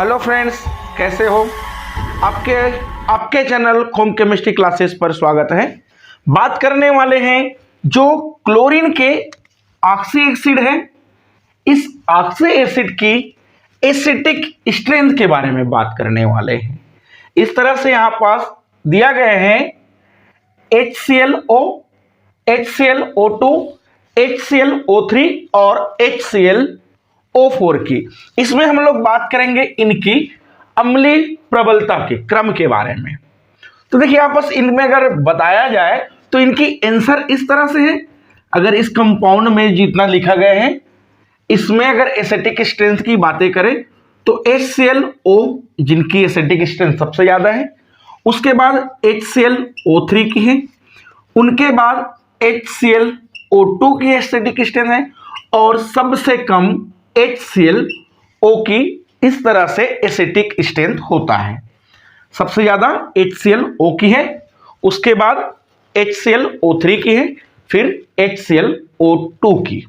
Hello friends, कैसे हो? आपके चैनल होम केमिस्ट्री क्लासेस पर स्वागत है। बात करने वाले हैं जो क्लोरीन के ऑक्सी एसिड है, इस ऑक्सी एसिड की एसिटिक स्ट्रेंथ के बारे में बात करने वाले हैं। इस तरह से यहां पास दिया गया है HClO, HClO2, HClO3 और HClO4 की। इसमें हम लोग बात करेंगे इनकी अम्लीय प्रबलता के क्रम के बारे में। तो देखिए आपस इनमें अगर बताया जाए तो इनकी आंसर इस तरह से है। अगर इस कंपाउंड में जितना लिखा गया है, इसमें अगर एसिटिक स्ट्रेंथ की बातें करें तो HClO जिनकी एसिटिक स्ट्रेंथ सबसे ज्यादा है, उसके बाद HClO3 की है, उनके बाद HClO2 की एसिटिक स्ट्रेंथ है और सबसे कम HClO की इस तरह से एसिटिक स्ट्रेंथ होता है। सबसे ज्यादा HClO की है, उसके बाद HClO3 की है, फिर HClO2 की।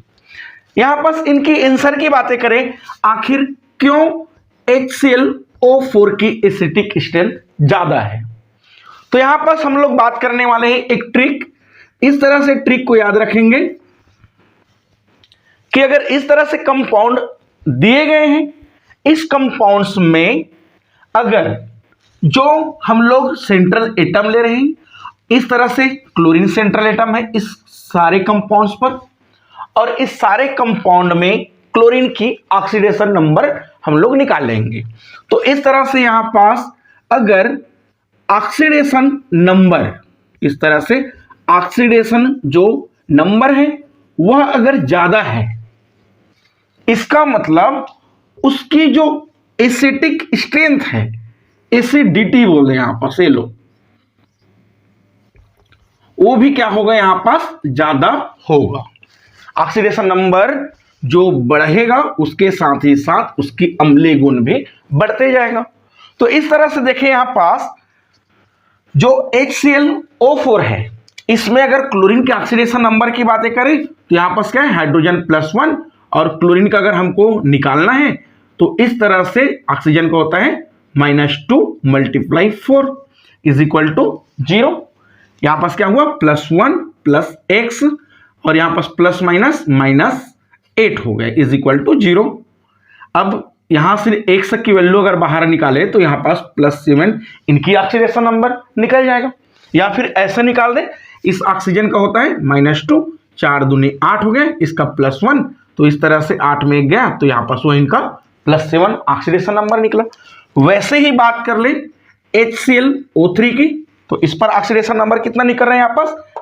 यहां पर इनकी आंसर की बातें करें, आखिर क्यों HClO4 की एसिटिक स्ट्रेंथ ज्यादा है, तो यहां पर हम लोग बात करने वाले हैं एक ट्रिक। इस तरह से ट्रिक को याद रखेंगे कि अगर इस तरह से कंपाउंड दिए गए हैं, इस कंपाउंड्स में अगर जो हम लोग सेंट्रल एटम ले रहे हैं, इस तरह से क्लोरीन सेंट्रल एटम है इस सारे कंपाउंड्स पर, और इस सारे कंपाउंड में क्लोरीन की ऑक्सीडेशन नंबर हम लोग निकाल लेंगे। तो इस तरह से यहां पास अगर ऑक्सीडेशन नंबर, इस तरह से ऑक्सीडेशन जो नंबर है वह अगर ज्यादा है, इसका मतलब उसकी जो एसिटिक स्ट्रेंथ है, एसिडिटी बोलते हैं यहां पर से लो, वो भी क्या होगा यहां पास ज्यादा होगा। ऑक्सीडेशन नंबर जो बढ़ेगा उसके साथ ही साथ उसकी अम्लीय गुण भी बढ़ते जाएगा। तो इस तरह से देखें यहां पास जो HClO4 है, इसमें अगर क्लोरीन के ऑक्सीडेशन नंबर की बातें करें तो यहां पास क्या है, हाइड्रोजन +1, और क्लोरीन का अगर हमको निकालना है तो इस तरह से ऑक्सीजन का होता है -2 × 4 = 0। यहां पास क्या हुआ, +1 + x, और यहां पास ±-8 हो गया = 0। अब यहां से x की वैल्यू अगर बाहर निकाले तो यहां पास +7 इनकी ऑक्सीडेशन नंबर निकल जाएगा, या फिर ऐसे निकाल दे, इस ऑक्सीजन का होता है -2, 4 दूनी 8 हो गया, इसका +1, तो इस तरह से 8 में गया तो यहां पास वो इनका +7 ऑक्सीडेशन नंबर निकला। वैसे ही बात कर ले HClO3 की, तो इस पर ऑक्सीडेशन नंबर कितना निकल रहा है,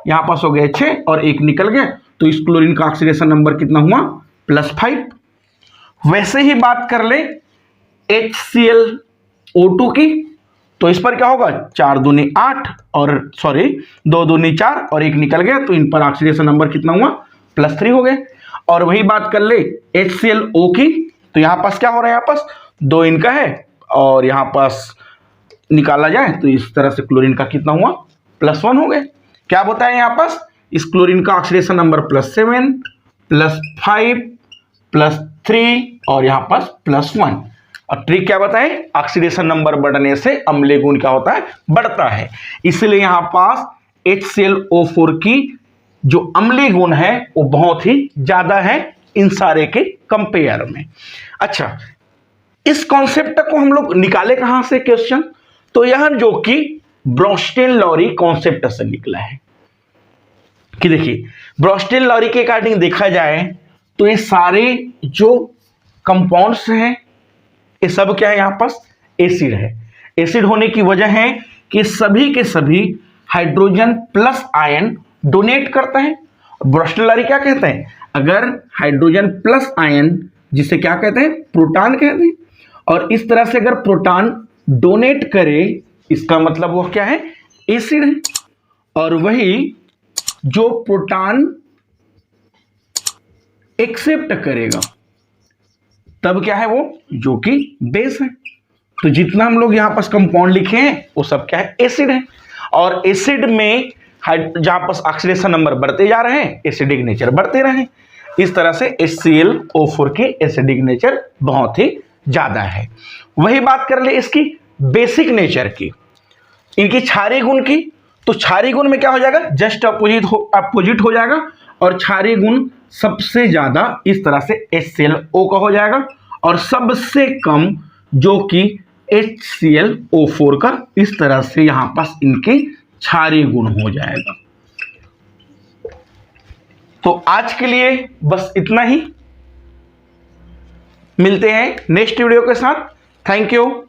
यहां पास हो गया 6 और 1 निकल गया, तो इस क्लोरीन का ऑक्सीडेशन नंबर कितना हुआ, +5। वैसे ही बात कर ले HClO2 की, तो इस पर क्या होगा, 4 दूनी 8 और 2 दूनी 4 और 1 निकल गया, तो इन पर ऑक्सीडेशन नंबर कितना हुआ, +3 हो गए। और वही बात कर ले HClO की, तो यहां पास क्या हो रहा है, यहां पास 2 इनका है और यहां पास निकाला जाए तो इस तरह से क्लोरीन का कितना हुआ, +1 हो गए। क्या बताया यहां पास, इस क्लोरीन का ऑक्सीडेशन नंबर +7, +5, +3 और यहां पास +1। और ट्रिक क्या बताए, ऑक्सीडेशन नंबर बढ़ने से अम्लीय गुण क्या होता है, बढ़ता है। इसलिए यहां पास HClO4 की जो अम्लीय गुण है वो बहुत ही ज्यादा है इन सारे के कंपेयर में। अच्छा, इस कॉन्सेप्ट को हम लोग निकाले कहां से क्वेश्चन, तो यह जो कि ब्रोस्टेन-लॉरी कॉन्सेप्ट से निकला है। कि देखिए ब्रोस्टेन-लॉरी के अकॉर्डिंग देखा जाए तो ये सारे जो कंपाउंड्स हैं ये सब क्या है, यहां पास एसिड है। एसिड होने की वजह है कि सभी के सभी हाइड्रोजन प्लस आयन डोनेट करते हैं। ब्रोस्टेन-लॉरी क्या कहते हैं, अगर हाइड्रोजन प्लस आयन, जिसे क्या कहते हैं, प्रोटॉन कहते हैं, और इस तरह से अगर प्रोटॉन डोनेट करे, इसका मतलब वो क्या है, एसिड है। और वही जो प्रोटॉन एक्सेप्ट करेगा तब क्या है, वो जो कि बेस है। तो जितना हम लोग यहां पास कंपाउंड लिखे हैं वो सब क्या है, एसिड है। और एसिड में जहां पास ऑक्सीडेशन नंबर बढ़ते जा रहे हैं, एसिडिक नेचर बढ़ते रहे। इस तरह से HClO4 की एसिडिक नेचर बहुत ही ज्यादा है। वही बात कर ले इसकी बेसिक नेचर की, इनकी क्षारीय गुण की, तो क्षारीय गुण में क्या हो जाएगा, जस्ट अपोजिट हो जाएगा, और क्षारीय गुण सबसे ज्यादा इस तरह से HClO का हो जाएगा, और सबसे कम जो कि HClO4 का, इस तरह से यहां पास इनके क्षारीय गुण हो जाएगा। तो आज के लिए बस इतना ही, मिलते हैं नेक्स्ट वीडियो के साथ। Thank you.